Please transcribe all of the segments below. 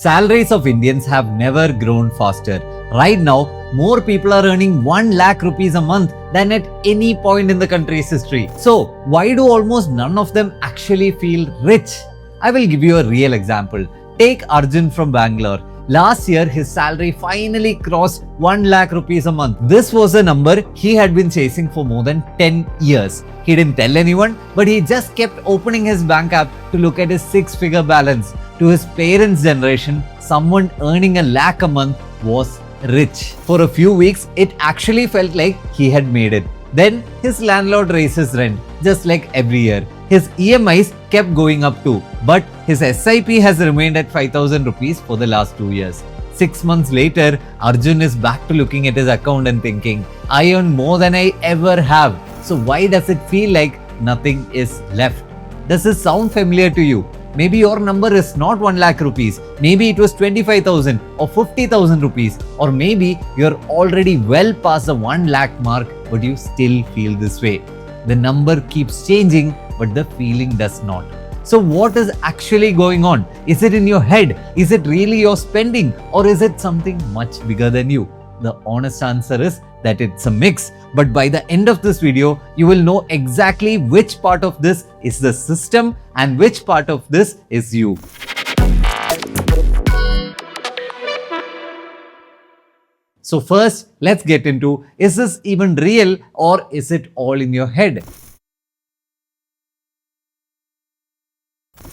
Salaries of Indians have never grown faster. Right now, more people are earning 1 lakh rupees a month than at any point in the country's history. So, why do almost none of them actually feel rich? I will give you a real example. Take Arjun from Bangalore. Last year, his salary finally crossed 1 lakh rupees a month. This was a number he had been chasing for more than 10 years. He didn't tell anyone, but he just kept opening his bank app to look at his 6-figure balance. To his parents' generation, someone earning a lakh a month was rich. For a few weeks, it actually felt like he had made it. Then his landlord raised his rent, just like every year. His EMIs kept going up too, but his SIP has remained at 5,000 rupees for the last 2 years. 6 months later, Arjun is back to looking at his account and thinking, I earn more than I ever have. So why does it feel like nothing is left? Does this sound familiar to you? Maybe your number is not 1 lakh rupees. Maybe it was 25,000 or 50,000 rupees. Or maybe you're already well past the 1 lakh mark, but you still feel this way. The number keeps changing, but the feeling does not. So what is actually going on? Is it in your head? Is it really your spending? Or is it something much bigger than you? The honest answer is that it's a mix. But by the end of this video, you will know exactly which part of this is the system and which part of this is you. So first, let's get into, is this even real or is it all in your head?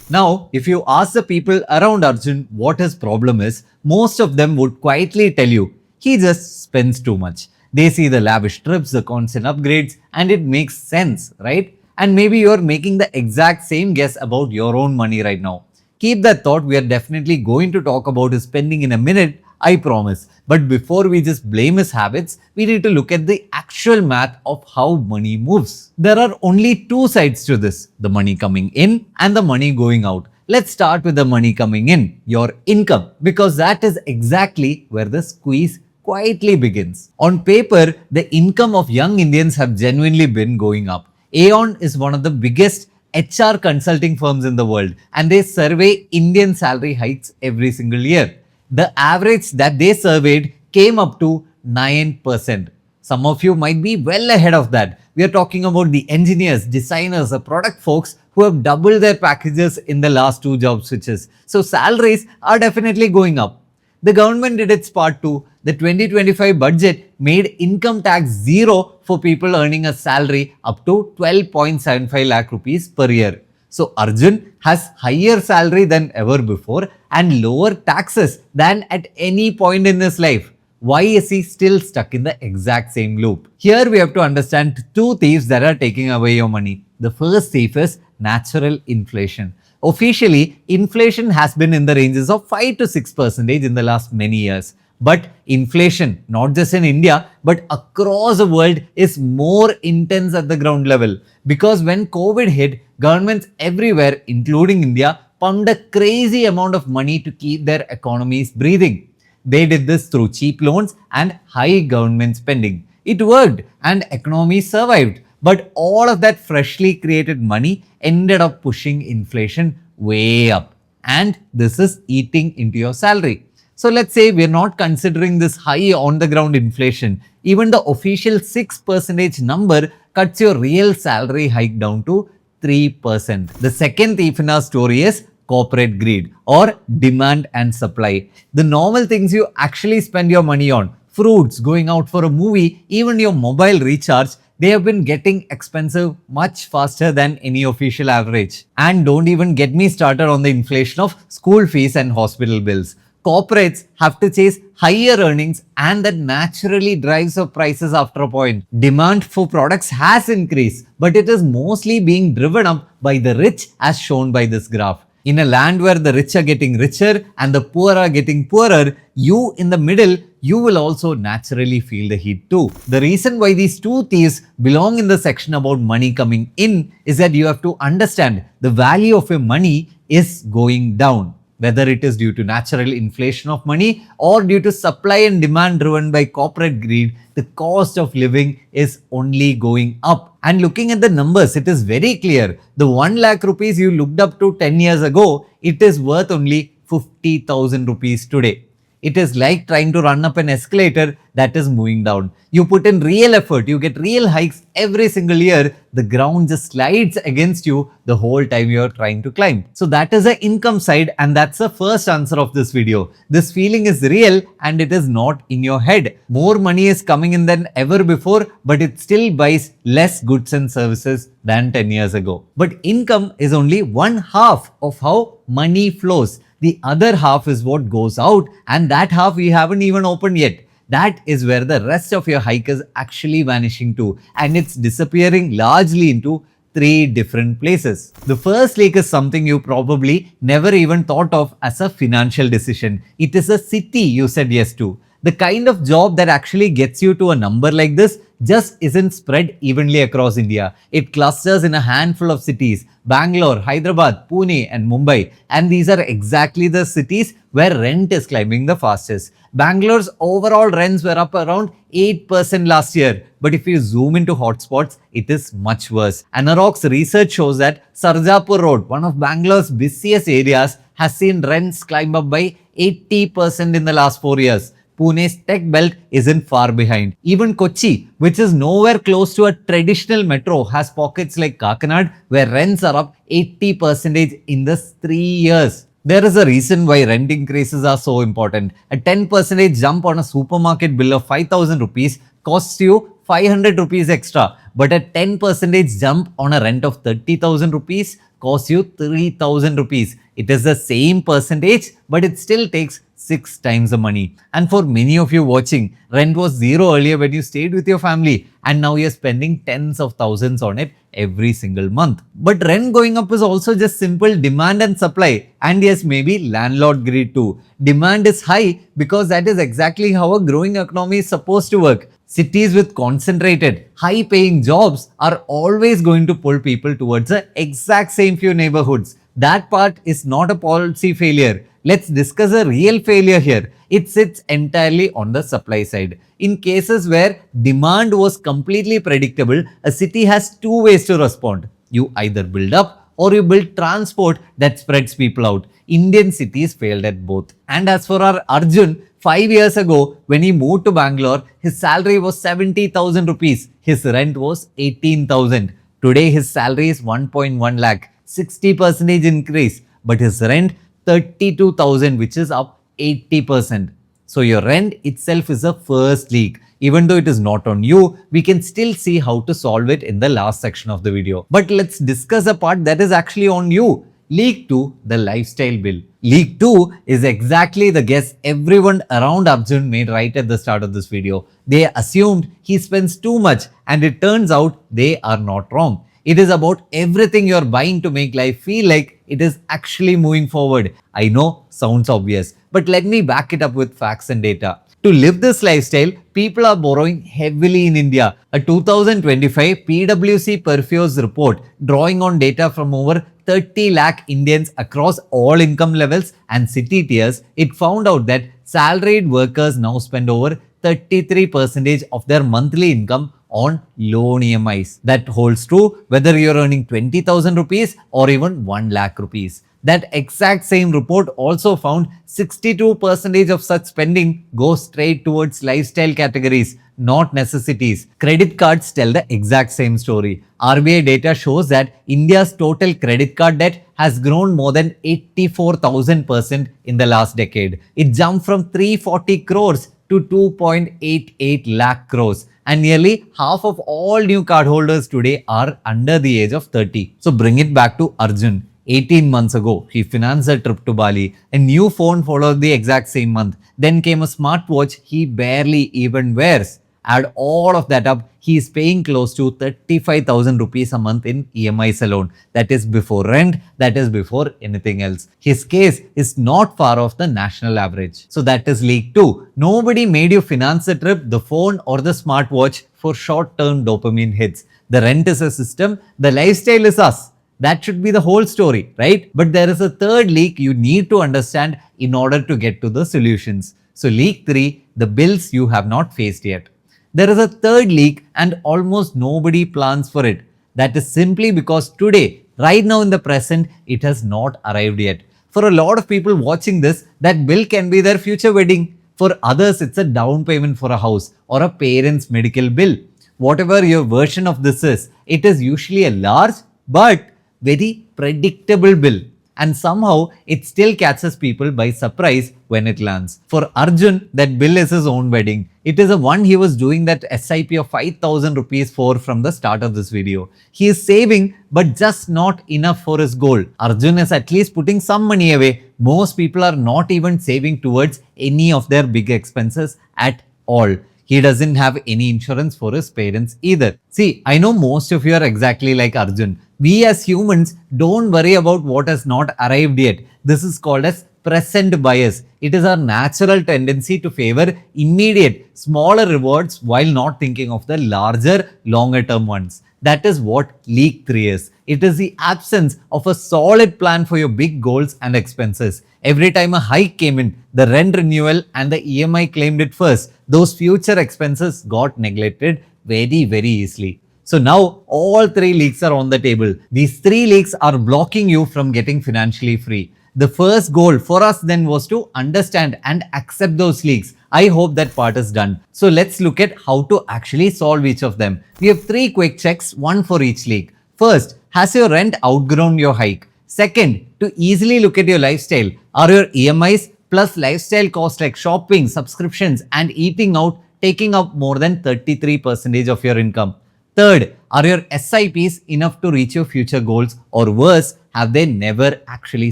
Now, if you ask the people around Arjun what his problem is, most of them would quietly tell you, he just spends too much. They see the lavish trips, the constant upgrades, and it makes sense, right? And maybe you're making the exact same guess about your own money right now. Keep that thought, we are definitely going to talk about his spending in a minute, I promise. But before we just blame his habits, we need to look at the actual math of how money moves. There are only two sides to this, the money coming in and the money going out. Let's start with the money coming in, your income, because that is exactly where the squeeze quietly begins. On paper, the income of young Indians have genuinely been going up. Aon is one of the biggest HR consulting firms in the world, and they survey Indian salary hikes every single year. The average that they surveyed came up to 9%. Some of you might be well ahead of that. We are talking about the engineers, designers, the product folks who have doubled their packages in the last 2 job switches. So salaries are definitely going up. The government did its part too. The 2025 budget made income tax zero for people earning a salary up to 12.75 lakh rupees per year. So Arjun has higher salary than ever before and lower taxes than at any point in his life. Why is he still stuck in the exact same loop? Here we have to understand two thieves that are taking away your money. The first thief is natural inflation. Officially, inflation has been in the ranges of 5 to 6% in the last many years. But inflation, not just in India, but across the world is more intense at the ground level. Because when COVID hit, governments everywhere, including India, pumped a crazy amount of money to keep their economies breathing. They did this through cheap loans and high government spending. It worked and economies survived. But all of that freshly created money ended up pushing inflation way up. And this is eating into your salary. So let's say we're not considering this high on the ground inflation. Even the official 6% number cuts your real salary hike down to 3%. The second thief in our story is corporate greed or demand and supply. The normal things you actually spend your money on, fruits, going out for a movie, even your mobile recharge, they have been getting expensive much faster than any official average. And don't even get me started on the inflation of school fees and hospital bills. Corporates have to chase higher earnings and that naturally drives up prices after a point. Demand for products has increased, but it is mostly being driven up by the rich as shown by this graph. In a land where the rich are getting richer and the poor are getting poorer, you in the middle, you will also naturally feel the heat too. The reason why these two thieves belong in the section about money coming in is that you have to understand the value of your money is going down. Whether it is due to natural inflation of money or due to supply and demand driven by corporate greed, the cost of living is only going up. And looking at the numbers, it is very clear. The 1 lakh rupees you looked up to 10 years ago, it is worth only 50,000 rupees today. It is like trying to run up an escalator that is moving down. You put in real effort, you get real hikes every single year. The ground just slides against you the whole time you are trying to climb. So that is the income side, and that's the first answer of this video. This feeling is real and it is not in your head. More money is coming in than ever before, but it still buys less goods and services than 10 years ago. But income is only one half of how money flows. The other half is what goes out, and that half we haven't even opened yet. That is where the rest of your hike is actually vanishing to, and it's disappearing largely into three different places. The first leak is something you probably never even thought of as a financial decision. It is a city you said yes to. The kind of job that actually gets you to a number like this just isn't spread evenly across India. It clusters in a handful of cities: Bangalore, Hyderabad, Pune, and Mumbai. And these are exactly the cities where rent is climbing the fastest. Bangalore's overall rents were up around 8% last year. But if you zoom into hotspots, it is much worse. Anarok's research shows that Sarjapur Road, one of Bangalore's busiest areas, has seen rents climb up by 80% in the last 4 years. Pune's tech belt isn't far behind. Even Kochi, which is nowhere close to a traditional metro, has pockets like Kakinad where rents are up 80% in this 3 years. There is a reason why rent increases are so important. A 10% jump on a supermarket bill of 5,000 rupees costs you 500 rupees extra, but a 10% jump on a rent of 30,000 rupees costs you 3,000 rupees. It is the same percentage, but it still takes 6 times the money. And for many of you watching, rent was zero earlier when you stayed with your family, and now you're spending tens of thousands on it every single month. But rent going up is also just simple demand and supply, and yes, maybe landlord greed too. Demand is high because that is exactly how a growing economy is supposed to work. Cities with concentrated, high paying jobs are always going to pull people towards the exact same few neighborhoods. That part is not a policy failure. Let's discuss a real failure here. It sits entirely on the supply side. In cases where demand was completely predictable, a city has two ways to respond. You either build up or you build transport that spreads people out. Indian cities failed at both. And as for our Arjun, 5 years ago, when he moved to Bangalore, his salary was 70,000 rupees. His rent was 18,000. Today, his salary is 1.1 lakh, 60% increase, but his rent 32,000, which is up 80%. So your rent itself is a first leak. Even though it is not on you, we can still see how to solve it in the last section of the video. But let's discuss a part that is actually on you. Leak 2, the lifestyle bill. Leak 2 is exactly the guess everyone around Arjun made right at the start of this video. They assumed he spends too much, and it turns out they are not wrong. It is about everything you're buying to make life feel like it is actually moving forward. I know, sounds obvious, but let me back it up with facts and data. To live this lifestyle, people are borrowing heavily in India. A 2025 PwC Perfios report, drawing on data from over 30 lakh Indians across all income levels and city tiers, it found out that salaried workers now spend over 33% of their monthly income on loan EMIs. That holds true whether you're earning 20,000 rupees or even 1 lakh rupees. That exact same report also found 62% of such spending goes straight towards lifestyle categories, not necessities. Credit cards tell the exact same story. RBI data shows that India's total credit card debt has grown more than 84,000% in the last decade. It jumped from 340 crores to 2.88 lakh crores. And nearly half of all new cardholders today are under the age of 30. So bring it back to Arjun. 18 months ago, he financed a trip to Bali. A new phone followed the exact same month. Then came a smartwatch he barely even wears. Add all of that up, he is paying close to 35,000 rupees a month in EMIs alone. That is before rent, that is before anything else. His case is not far off the national average. So that is leak 2. Nobody made you finance the trip, the phone or the smartwatch for short-term dopamine hits. The rent is a system, the lifestyle is us. That should be the whole story, right? But there is a third leak you need to understand in order to get to the solutions. So leak 3, the bills you have not faced yet. There is a third leak and almost nobody plans for it. That is simply because today, right now in the present, it has not arrived yet. For a lot of people watching this, that bill can be their future wedding. For others, it's a down payment for a house or a parent's medical bill. Whatever your version of this is, it is usually a large but very predictable bill. And somehow it still catches people by surprise when it lands. For Arjun, that bill is his own wedding. It is the one he was doing that SIP of 5,000 rupees for from the start of this video. He is saving but just not enough for his goal. Arjun is at least putting some money away. Most people are not even saving towards any of their big expenses at all. He doesn't have any insurance for his parents either. See, I know most of you are exactly like Arjun. We as humans don't worry about what has not arrived yet. This is called as present bias. It is our natural tendency to favor immediate, smaller rewards while not thinking of the larger, longer term ones. That is what Leak 3 is. It is the absence of a solid plan for your big goals and expenses. Every time a hike came in, the rent renewal and the EMI claimed it first. Those future expenses got neglected very easily. So now all three leaks are on the table. These three leaks are blocking you from getting financially free. The first goal for us then was to understand and accept those leaks. I hope that part is done. So let's look at how to actually solve each of them. We have three quick checks, one for each leak. First, has your rent outgrown your hike? Second, to easily look at your lifestyle, are your EMIs plus lifestyle costs like shopping, subscriptions and eating out taking up more than 33% of your income? Third, are your SIPs enough to reach your future goals, or worse, have they never actually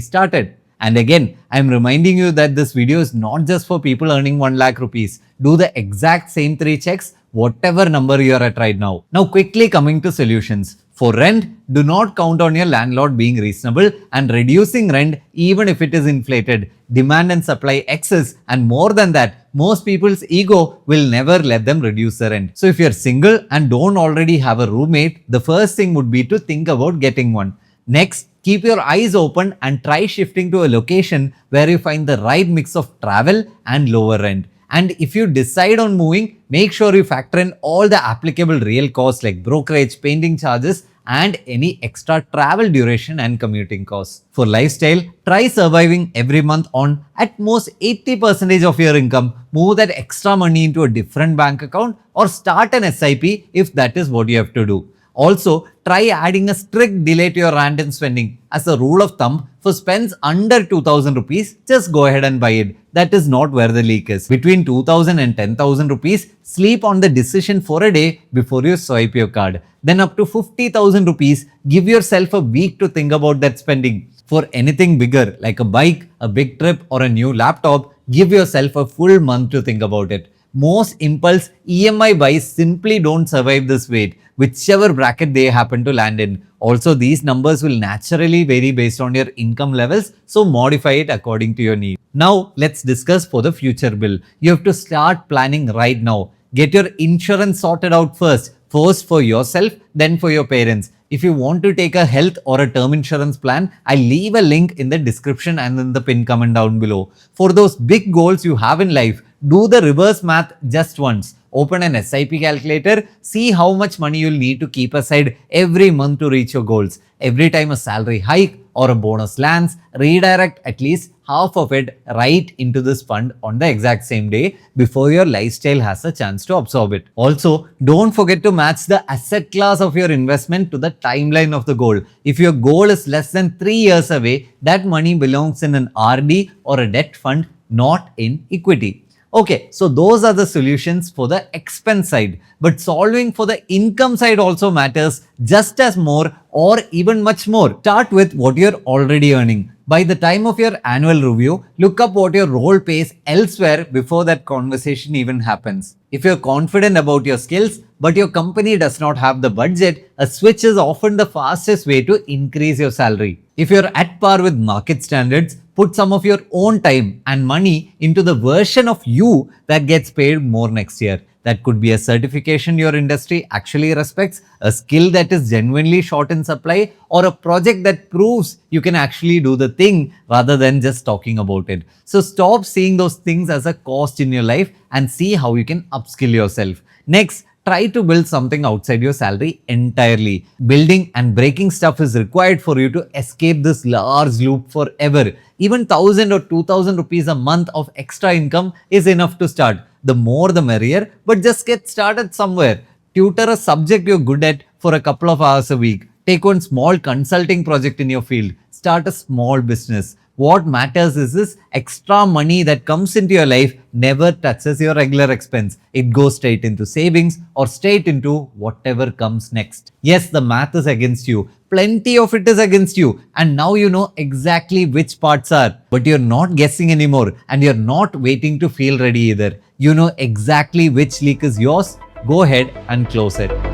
started? And again, I am reminding you that this video is not just for people earning 1 lakh rupees. Do the exact same three checks, whatever number you are at right now. Now quickly coming to solutions. For rent, do not count on your landlord being reasonable and reducing rent even if it is inflated. Demand and supply excess, and more than that, most people's ego will never let them reduce the rent. So if you're single and don't already have a roommate, the first thing would be to think about getting one. Next, keep your eyes open and try shifting to a location where you find the right mix of travel and lower rent. And if you decide on moving, make sure you factor in all the applicable real costs like brokerage, painting charges, and any extra travel duration and commuting costs. For lifestyle, try surviving every month on at most 80% of your income. Move that extra money into a different bank account or start an SIP if that is what you have to do. Also, try adding a strict delay to your random spending. As a rule of thumb, for spends under 2000 rupees, just go ahead and buy it. That is not where the leak is. Between 2000 and 10,000 rupees, sleep on the decision for a day before you swipe your card. Then up to 50,000 rupees, give yourself a week to think about that spending. For anything bigger like a bike, a big trip or a new laptop, give yourself a full month to think about it. Most impulse EMI buys simply don't survive this weight, whichever bracket they happen to land in. Also, these numbers will naturally vary based on your income levels, so modify it according to your need. Now, let's discuss for the future bill. You have to start planning right now. Get your insurance sorted out first for yourself, then for your parents. If you want to take a health or a term insurance plan, I'll leave a link in the description and in the pin comment down below. For those big goals you have in life, do the reverse math just once. Open an SIP calculator, see how much money you'll need to keep aside every month to reach your goals. Every time a salary hike or a bonus lands, redirect at least half of it right into this fund on the exact same day before your lifestyle has a chance to absorb it. Also, don't forget to match the asset class of your investment to the timeline of the goal. If your goal is less than 3 years away, that money belongs in an RD or a debt fund, not in equity. Okay, so those are the solutions for the expense side, but solving for the income side also matters just as more or even much more. Start with what you're already earning. By the time of your annual review, look up what your role pays elsewhere before that conversation even happens. If you're confident about your skills, but your company does not have the budget, a switch is often the fastest way to increase your salary. If you're at par with market standards, put some of your own time and money into the version of you that gets paid more next year. That could be a certification your industry actually respects, a skill that is genuinely short in supply, or a project that proves you can actually do the thing rather than just talking about it. So stop seeing those things as a cost in your life and see how you can upskill yourself. Next, Try to build something outside your salary entirely. Building and breaking stuff is required for you to escape this large loop forever. Even 1000 or 2000 rupees a month of extra income is enough to start. The more the merrier, but just get started somewhere. Tutor a subject you're good at for a couple of hours a week. Take one small consulting project in your field. Start a small business. What matters is this extra money that comes into your life never touches your regular expense. It goes straight into savings or straight into whatever comes next. Yes, the math is against you. Plenty of it is against you. And now you know exactly which parts are. But you're not guessing anymore. And you're not waiting to feel ready either. You know exactly which leak is yours. Go ahead and close it.